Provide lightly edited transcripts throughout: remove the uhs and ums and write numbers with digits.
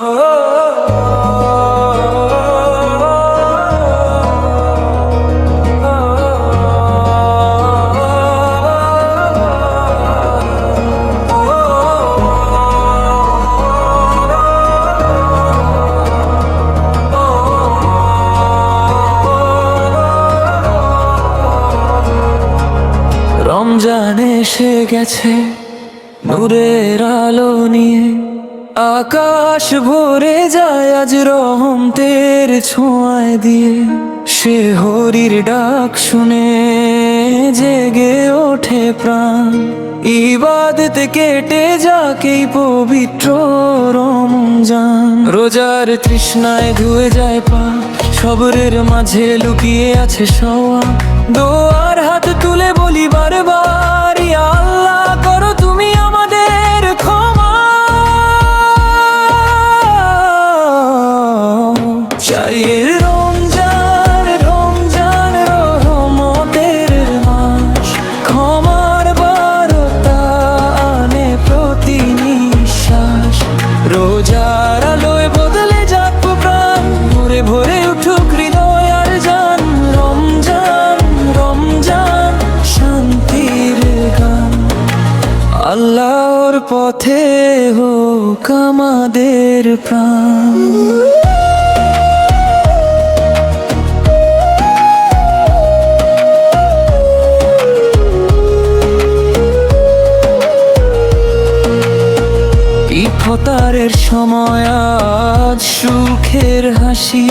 রমজান এসে গেছে নূরের আলো নিয়ে, আকাশ ভরে যায় আজ রহমতের ছোঁয়ায় দিয়ে। সে হরির ডাক শুনে জেগে ওঠে প্রাণ, ইবাদতে কেটে যাকেই পবিত্র রমজান। রোজার তৃষ্ণায় ধুয়ে যায় পা, সবরের মাঝে লুকিয়ে আছে সওয়া। দোয়ার হাত তুলে বলি বারবার, ইয়া আল্লাহ করো তুমি আমাদের ক্ষমা। চাই রমজান রমজান রহমতের মাস, ক্ষমার বারতা আনে প্রতি নিঃশ্বাস। রোজার আলোয় বদলে যাক প্রাণ, ভরে ভরে উঠুক হৃদয় আর জান। রমজান রমজান শান্তির গান, আল্লাহর পথে হোক আমাদের প্রাণ। ইফতারের সময় আজ সুখের হাসি,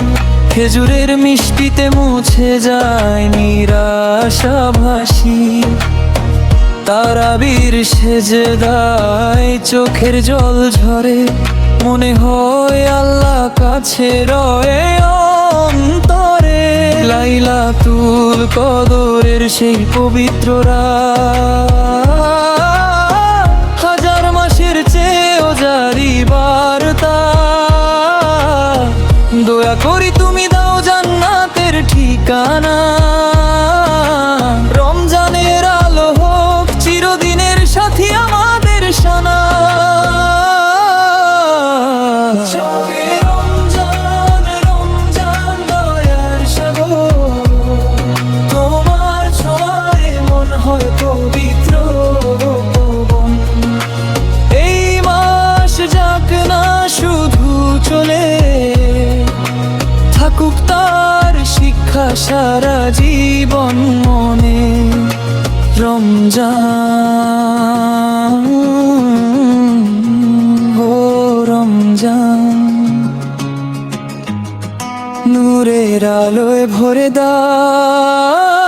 খেজুরের মিষ্টিতে মুছে যায় নিরাশা ভাসি। তারাবির সেজদায় চোখের জল ঝরে, মনে হয় আল্লাহ কাছে রয়ে অন্তরে। লাইলাতুল কদরের সেই পবিত্র রাত, হাজার মাসের চেয়েও জারি বার্তা। দয়া করি তুমি দাও জান্নাতের ঠিকানা। রমজানের আলো হোক চিরদিনের সাথী আমাদের সানা। রমজান রমজান দয়ার সাগর, তোমার ছোঁয়ায় মন হয় পবিত্র পবন। এই মাস যাক না শুধু চলে, থাকুক তার শিক্ষা সারা জীবন মনে। রমজান ও রমজান, নূরের আলোয় ভরে দাও।